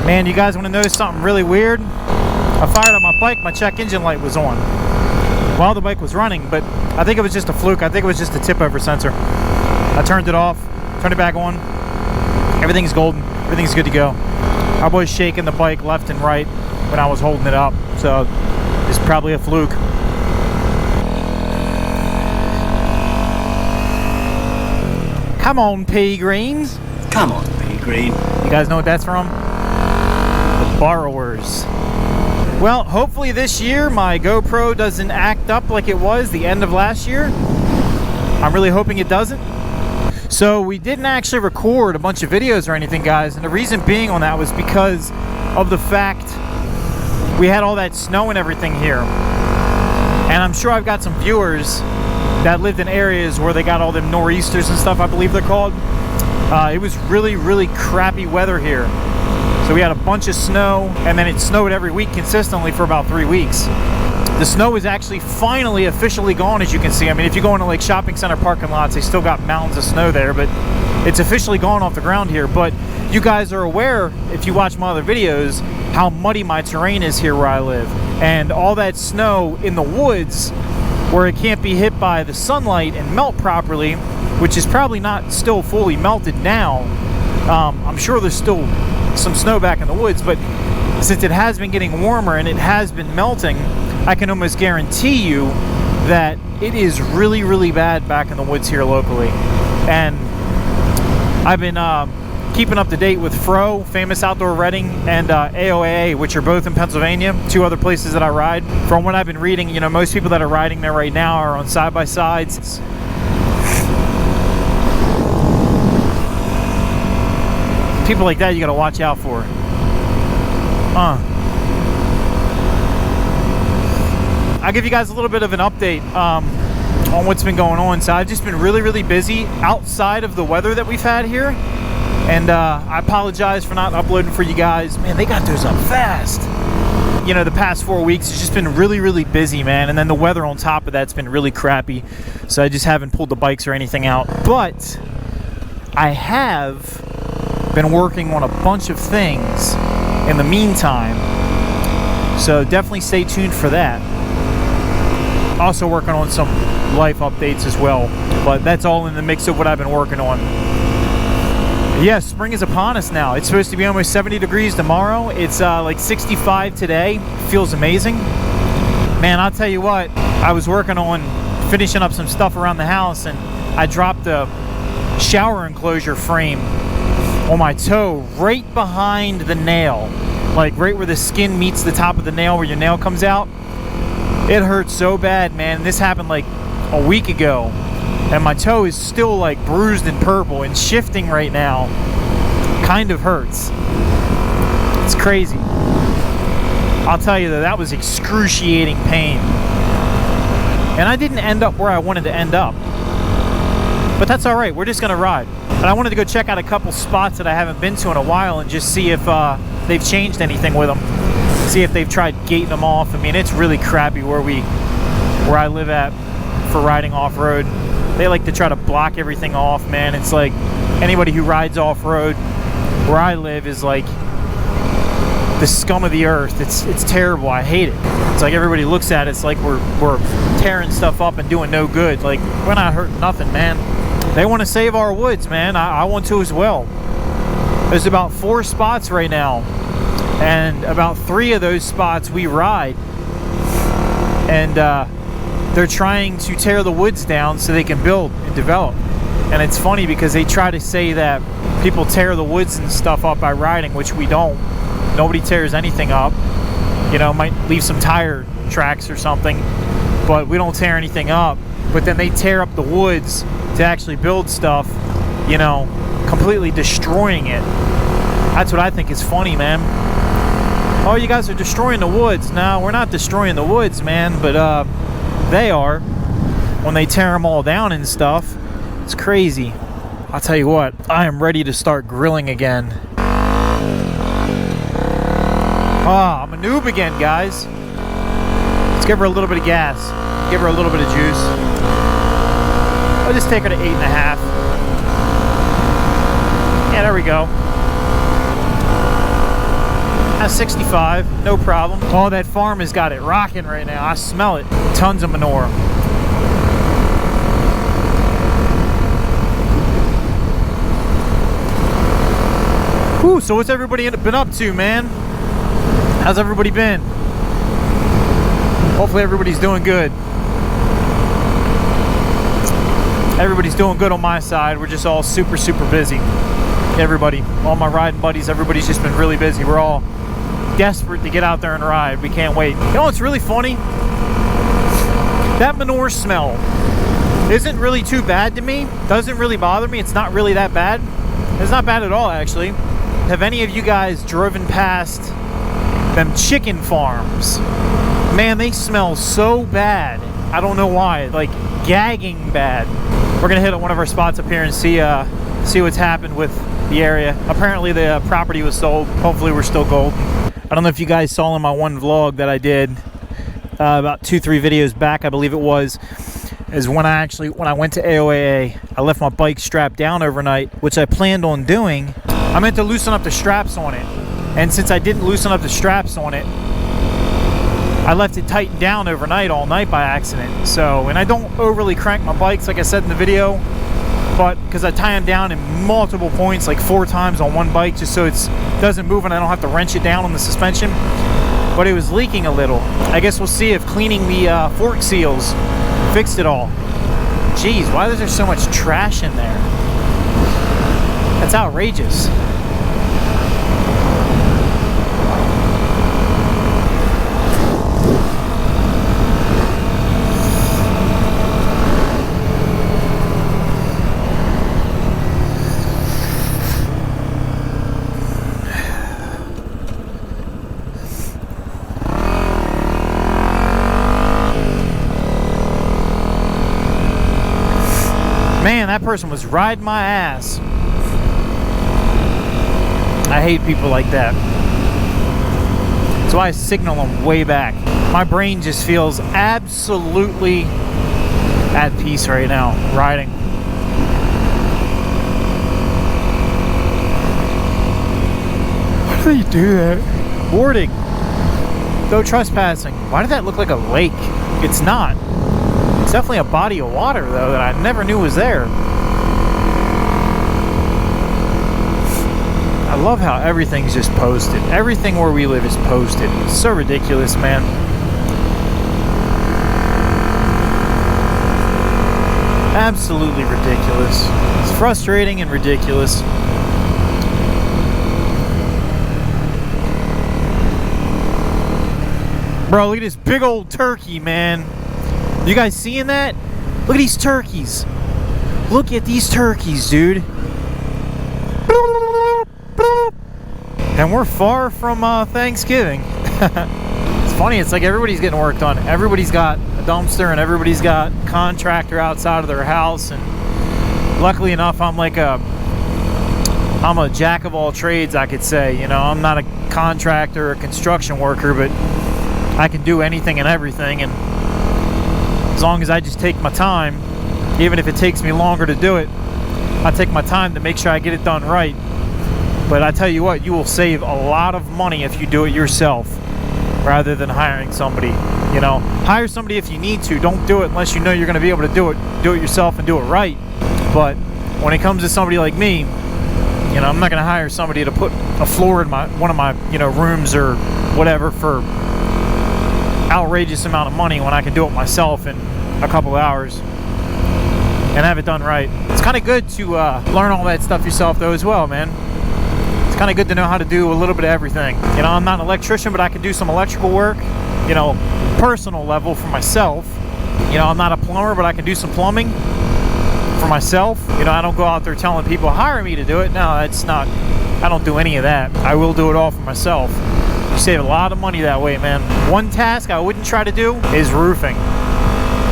Man, you guys want to know something really weird? I fired up my bike, my check engine light was on while the bike was running, but I think it was just a fluke. I think it was just a tip over sensor. I turned it off, turned it back on. Everything's golden. Everything's good to go. Our boy's shaking the bike left and right when I was holding it up, so it's probably a fluke. Come on, pea greens. Come on, pea green. You guys know what that's from? The Borrowers. Well, hopefully this year my GoPro doesn't act up like it was the end of last year. I'm really hoping it doesn't. So we didn't actually record a bunch of videos or anything, guys, and the reason being on that was because of the fact we had all that snow and everything here. And I'm sure I've got some viewers that lived in areas where they got all them nor'easters and stuff, I believe they're called. It was really, really crappy weather here. So we had a bunch of snow, and then it snowed every week consistently for about 3 weeks. The snow is actually finally officially gone, as you can see. I mean, if you go into like shopping center parking lots, they still got mountains of snow there, but it's officially gone off the ground here. But you guys are aware, if you watch my other videos, how muddy my terrain is here where I live. And all that snow in the woods, where it can't be hit by the sunlight and melt properly, which is probably not still fully melted now. I'm sure there's still some snow back in the woods, but since it has been getting warmer and it has been melting, I can almost guarantee you that it is really, really bad back in the woods here locally. And I've been keeping up to date with Fro, Famous Outdoor Redding, and AOAA, which are both in Pennsylvania, two other places that I ride. From what I've been reading, you know, most people that are riding there right now are on side-by-sides. People like that you gotta watch out for. I'll give you guys a little bit of an update on what's been going on. So I've just been really, really busy outside of the weather that we've had here. And I apologize for not uploading for you guys. Man, they got those up fast. You know, the past 4 weeks, it's just been really, really busy, man. And then the weather on top of that's been really crappy. So I just haven't pulled the bikes or anything out. But I have been working on a bunch of things in the meantime. So definitely stay tuned for that. Also working on some life updates as well. But that's all in the mix of what I've been working on. Yes, spring is upon us now. It's supposed to be almost 70 degrees tomorrow. It's like 65 today. Feels amazing. Man, I'll tell you what, I was working on finishing up some stuff around the house, and I dropped the shower enclosure frame on my toe right behind the nail. Like right where the skin meets the top of the nail, where your nail comes out. It hurt so bad, man. This happened like a week ago. And my toe is still like bruised and purple and shifting right now. Kind of hurts. It's crazy. I'll tell you though, that was excruciating pain. And I didn't end up where I wanted to end up. But that's all right, we're just gonna ride. And I wanted to go check out a couple spots that I haven't been to in a while and just see if they've changed anything with them. See if they've tried gating them off. I mean, it's really crappy where I live at for riding off-road. They like to try to block everything off, man. It's like anybody who rides off-road where I live is like the scum of the earth. It's terrible. I hate it. It's like everybody looks at it, it's like we're tearing stuff up and doing no good. Like, we're not hurting nothing, man. They want to save our woods, man. I want to as well. There's about 4 spots right now, and about 3 of those spots we ride. And they're trying to tear the woods down so they can build and develop. And it's funny because they try to say that people tear the woods and stuff up by riding, which we don't. Nobody tears anything up. You know, might leave some tire tracks or something, but we don't tear anything up. But then they tear up the woods to actually build stuff, you know, completely destroying it. That's what I think is funny, man. Oh, you guys are destroying the woods. No, we're not destroying the woods, man, but they are when they tear them all down and stuff. It's crazy. I'll tell you what, I am ready to start grilling again. Ah, I'm a noob again, guys. Let's give her a little bit of gas. Give her a little bit of juice. I'll just take her to 8.5. Yeah, there we go. That's 65, no problem. Oh, that farm has got it rocking right now. I smell it. Tons of manure. Whew, so what's everybody been up to, man? How's everybody been? Hopefully everybody's doing good. Everybody's doing good on my side. We're just all super busy. Everybody, all my riding buddies, everybody's just been really busy. We're all desperate to get out there and ride. We can't wait. You know what's really funny? That manure smell isn't really too bad to me. Doesn't really bother me. It's not really that bad. It's not bad at all, actually. Have any of you guys driven past them chicken farms? Man, they smell so bad. I don't know why. Like, gagging bad. We're gonna hit one of our spots up here and see what's happened with the area. Apparently the property was sold. Hopefully we're still golden. I don't know if you guys saw in my one vlog that I did about 2-3 videos back, I believe it was, is when I went to AOAA, I left my bike strapped down overnight, which I planned on doing. I meant to loosen up the straps on it, and since I didn't loosen up the straps on it, I left it tightened down overnight all night by accident. So, and I don't overly crank my bikes like I said in the video, but because I tie them down in multiple points, like 4 times on one bike, just so it doesn't move and I don't have to wrench it down on the suspension. But it was leaking a little. I guess we'll see if cleaning the fork seals fixed it all. Jeez, why is there so much trash in there? That's outrageous. Man, that person was riding my ass. I hate people like that. That's why I signal them way back. My brain just feels absolutely at peace right now, riding. Why do they do that? Boarding. No trespassing. Why did that look like a lake? It's not. It's definitely a body of water, though, that I never knew was there. I love how everything's just posted. Everything where we live is posted. It's so ridiculous, man. Absolutely ridiculous. It's frustrating and ridiculous. Bro, look at this big old turkey, man. You guys seeing that? Look at these turkeys. Look at these turkeys, dude. And we're far from Thanksgiving. It's funny, it's like everybody's getting work done. Everybody's got a dumpster and everybody's got a contractor outside of their house. And luckily enough, I'm a jack of all trades, I could say. You know, I'm not a contractor or a construction worker, but I can do anything and everything. And as long as I just take my time, even if it takes me longer to do it, I take my time to make sure I get it done right. But I tell you what, you will save a lot of money if you do it yourself rather than hiring somebody. You know, hire somebody if you need to. Don't do it unless you know you're going to be able to do it yourself and do it right. But when it comes to somebody like me, you know, I'm not going to hire somebody to put a floor in one of my rooms or whatever for outrageous amount of money when I can do it myself in a couple hours and have it done right. It's kind of good to learn all that stuff yourself though as well, man. It's kind of good to know how to do a little bit of everything. You know, I'm not an electrician, but I can do some electrical work, you know, personal level for myself. You know, I'm not a plumber, but I can do some plumbing for myself. You know, I don't go out there telling people hire me to do it. No, it's not. I don't do any of that. I will do it all for myself. You save a lot of money that way, man. One task I wouldn't try to do is roofing.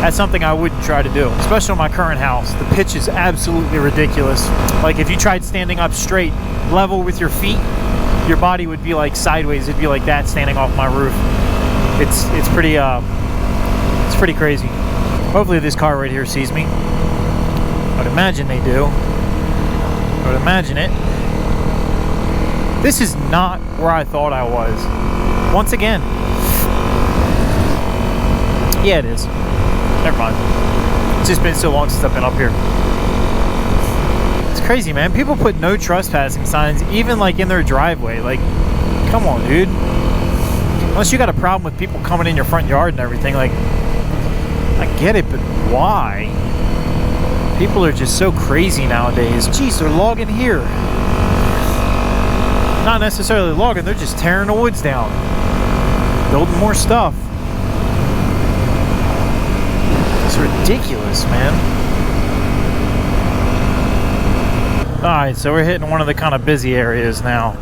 That's something I wouldn't try to do, especially on my current house. The pitch is absolutely ridiculous. Like if you tried standing up straight, level with your feet, your body would be like sideways. It'd be like that standing off my roof. It's pretty crazy. Hopefully this car right here sees me. I would imagine they do. I would imagine it. This is not where I thought I was. Once again. Yeah, it is. Never mind. It's just been so long since I've been up here. It's crazy, man. People put no trespassing signs even like in their driveway. Like, come on, dude. Unless you got a problem with people coming in your front yard and everything, like, I get it, but why? People are just so crazy nowadays. Jeez, they're logging here. Not necessarily logging, they're just tearing the woods down. Building more stuff. It's ridiculous, man. Alright, so we're hitting one of the kind of busy areas now,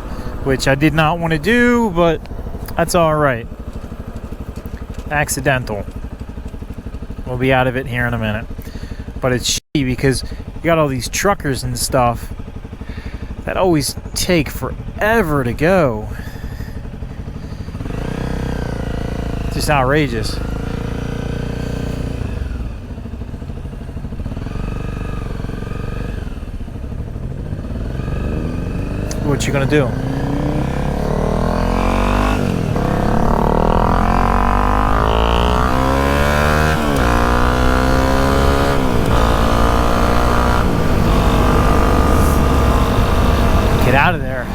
which I did not want to do, but that's alright. Accidental. We'll be out of it here in a minute. But it's shitty because you got all these truckers and stuff that always take forever to go. It's just outrageous. What you gonna do? Get out of there.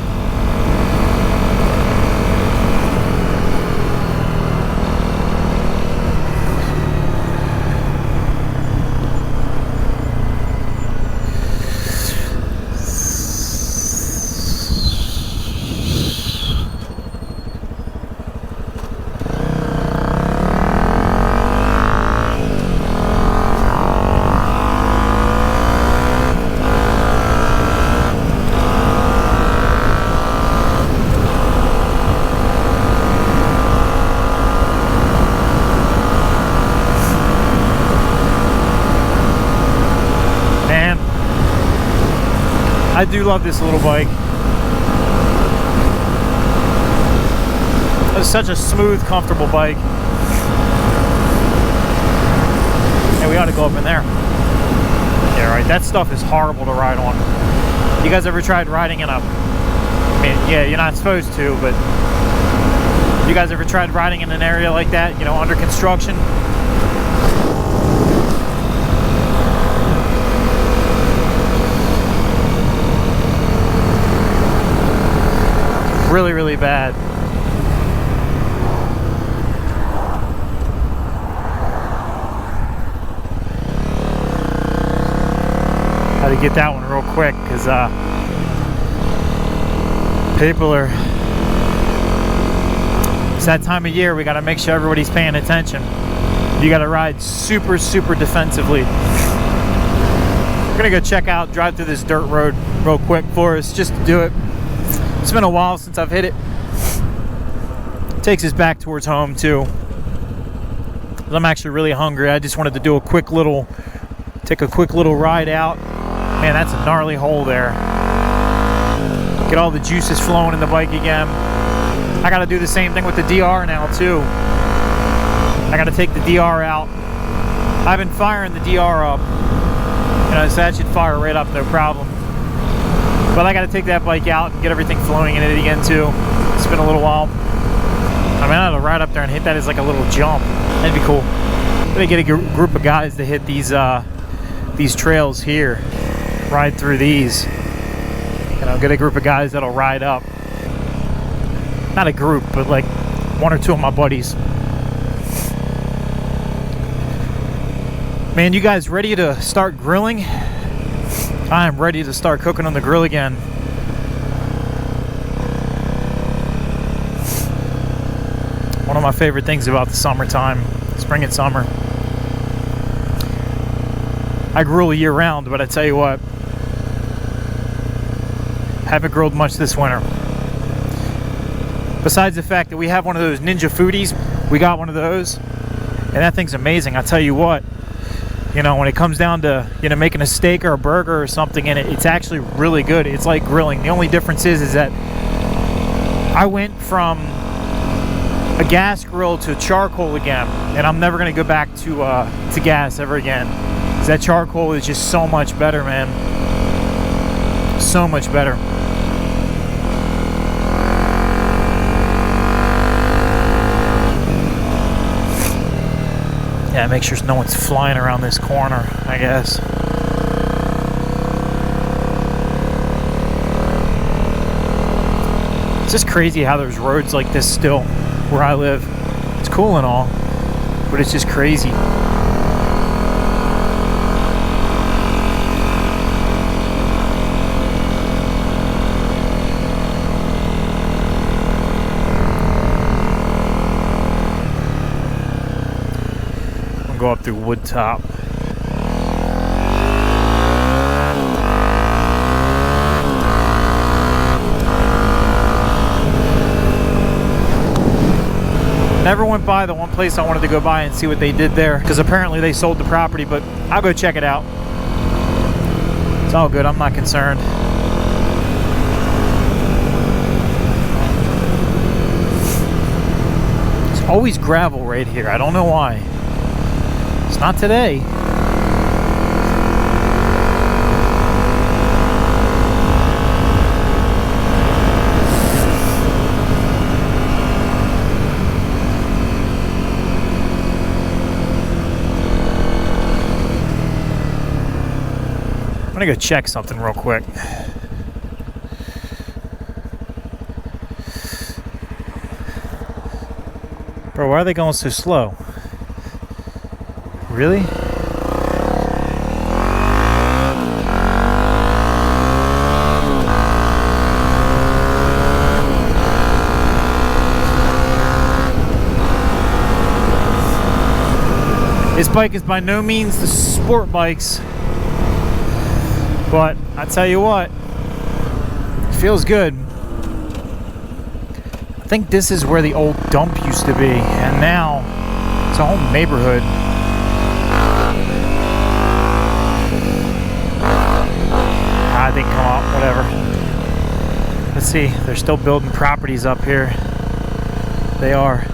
I do love this little bike. It's such a smooth, comfortable bike. Hey, we ought to go up in there. Yeah, right. That stuff is horrible to ride on. You guys ever tried riding in a... I mean, yeah, you're not supposed to, but... You guys ever tried riding in an area like that, you know, under construction? Really, really bad. Had to get that one real quick because people are... It's that time of year, we got to make sure everybody's paying attention. You got to ride super, super defensively. We're going to go check out, drive through this dirt road real quick for us, just to do it. It's been a while since I've hit it. Takes us back towards home too. I'm actually really hungry. I just wanted to do take a quick little ride out. Man, that's a gnarly hole there. Get all the juices flowing in the bike again. I got to do the same thing with the DR now too. I got to take the DR out. I've been firing the DR up. You know, so that should fire right up, no problem. But I got to take that bike out and get everything flowing in it again too. It's been a little while. I mean, I had to ride up there and hit that as like a little jump. That'd be cool. I'm gonna get a group of guys to hit these trails here, ride through these. You know, get a group of guys that'll ride up. Not a group, but like one or two of my buddies. Man, you guys ready to start grilling? I am ready to start cooking on the grill again. One of my favorite things about the summertime, spring and summer. I grill year round, but I tell you what, haven't grilled much this winter. Besides the fact that we have one of those Ninja Foodies, we got one of those, and that thing's amazing. I tell you what, you know, when it comes down to, you know, making a steak or a burger or something in it, it's actually really good. It's like grilling. The only difference is that I went from a gas grill to charcoal again, and I'm never going to go back to gas ever again. 'Cause that charcoal is just so much better, man. So much better. Yeah, make sure no one's flying around this corner, I guess. It's just crazy how there's roads like this still where I live. It's cool and all, but it's just crazy. Go up through Woodtop. Never went by the one place I wanted to go by and see what they did there, because apparently they sold the property, but I'll go check it out. It's all good, I'm not concerned. There's always gravel right here, I don't know why. It's not today. I'm gonna go check something real quick. Bro, why are they going so slow? Really? This bike is by no means the sport bikes, but I tell you what, it feels good. I think this is where the old dump used to be, and now it's a whole neighborhood. I think come up, whatever. Let's see, they're still building properties up here. They are.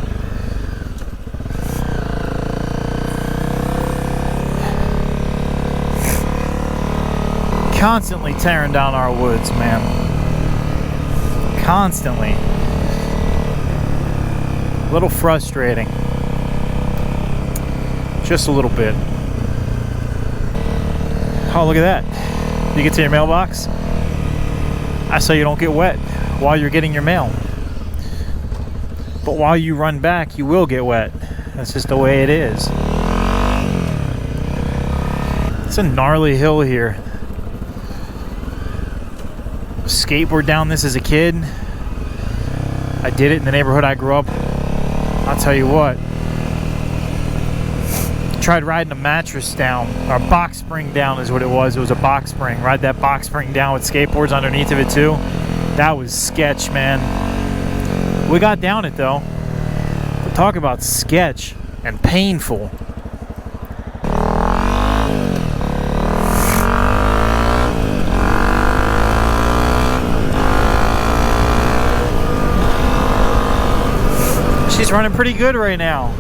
Constantly tearing down our woods, man. Constantly. A little frustrating. Just a little bit. Oh, look at that. You get to your mailbox. I say you don't get wet while you're getting your mail. But while you run back, you will get wet. That's just the way it is. It's a gnarly hill here. Skateboard down this as a kid. I did it in the neighborhood I grew up. I'll tell you what. Tried riding a mattress down, or a box spring down is what it was. It was a box spring. Ride that box spring down with skateboards underneath of it too. That was sketch, man. We got down it though. But talk about sketch and painful. She's running pretty good right now.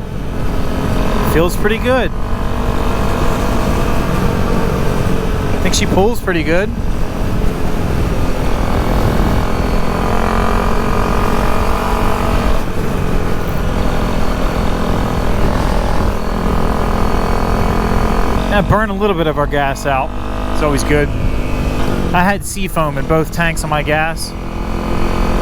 Feels pretty good. I think she pulls pretty good. Yeah, burn a little bit of our gas out. It's always good. I had seafoam in both tanks of my gas,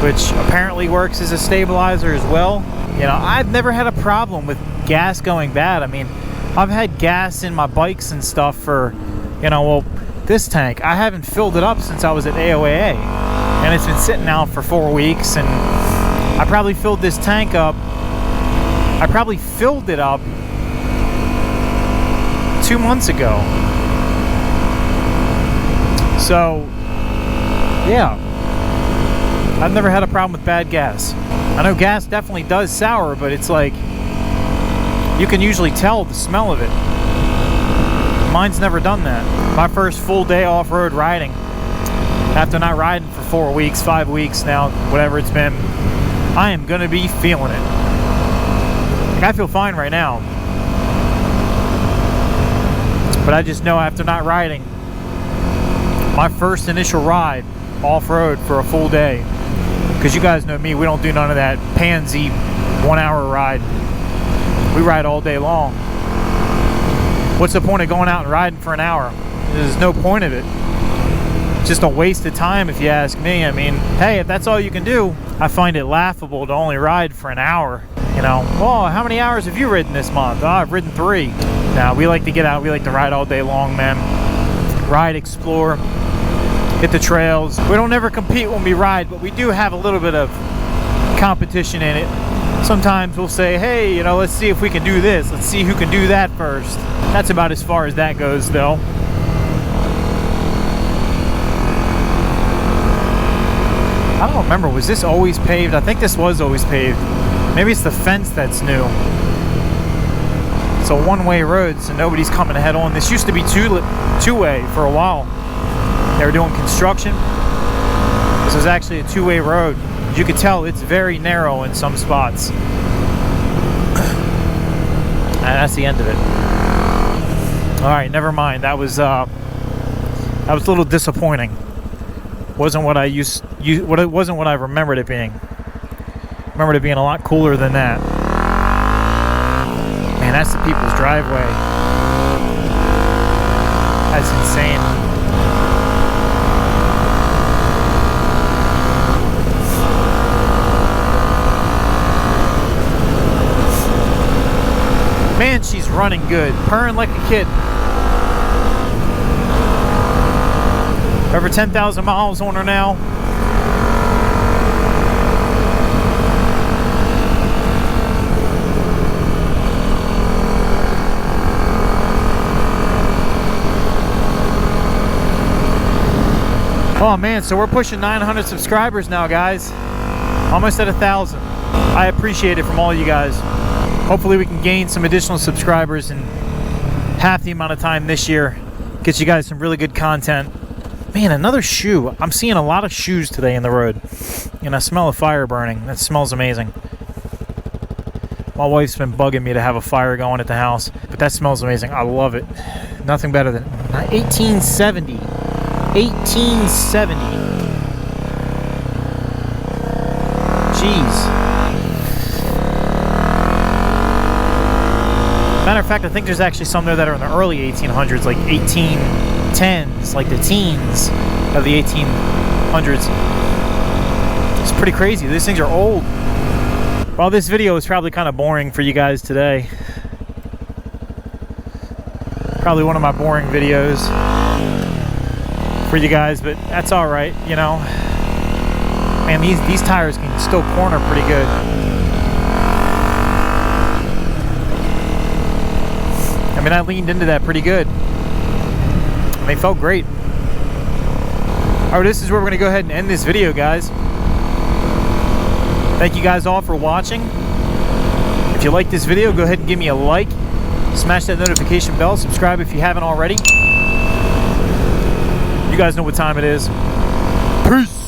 which apparently works as a stabilizer as well. You know, I've never had a problem with gas going bad. I mean, I've had gas in my bikes and stuff for, you know, well, this tank, I haven't filled it up since I was at AOAA. And it's been sitting out for 4 weeks, and I probably filled this tank up. I probably filled it up 2 months ago. So, yeah. I've never had a problem with bad gas. I know gas definitely does sour, but it's like, you can usually tell the smell of it. Mine's never done that. My first full day off-road riding, after not riding for 4 weeks, 5 weeks now, whatever it's been, I am gonna be feeling it. Like, I feel fine right now. But I just know after not riding, my first initial ride off-road for a full day, because you guys know me, we don't do none of that pansy 1 hour ride. We ride all day long. what's the point of going out and riding for an hour? There's no point of it. It's just a waste of time if you ask me. I mean, hey, if that's all you can do, I find it laughable to only ride for an hour. You know, well, how many hours have you ridden this month? Oh, I've ridden 3. Now, we like to get out. We like to ride all day long, man. Ride, explore, hit the trails. We don't ever compete when we ride, but we do have a little bit of competition in it. Sometimes we'll say, hey, you know, let's see if we can do this. Let's see who can do that first. That's about as far as that goes, though. I don't remember, was this always paved? I think this was always paved. Maybe it's the fence that's new. It's a one-way road, so nobody's coming head on. This used to be two-way for a while. They were doing construction. This was actually a two-way road. As you could tell, it's very narrow in some spots. And that's the end of it. All right, never mind. That was a little disappointing. Wasn't what I wasn't what I remembered it being. Remembered it being a lot cooler than that. Man, that's the people's driveway. That's insane. Man, she's running good, purring like a kid. Over 10,000 miles on her now. Oh man, so we're pushing 900 subscribers now, guys. Almost at 1,000. I appreciate it from all you guys. Hopefully we can gain some additional subscribers in half the amount of time this year. Get you guys some really good content. Man, another shoe. I'm seeing a lot of shoes today in the road. And I smell a fire burning. That smells amazing. My wife's been bugging me to have a fire going at the house. But that smells amazing. I love it. Nothing better than 1870. 1870. Jeez. Matter of fact, I think there's actually some there that are in the early 1800s, like 1810s, like the teens of the 1800s. It's pretty crazy. These things are old. Well, this video is probably kind of boring for you guys today. Probably one of my boring videos for you guys, but that's all right, you know. Man, these tires can still corner pretty good. I mean, I leaned into that pretty good. And they felt great. All right, this is where we're going to go ahead and end this video, guys. Thank you guys all for watching. If you like this video, go ahead and give me a like. Smash that notification bell. Subscribe if you haven't already. You guys know what time it is. Peace.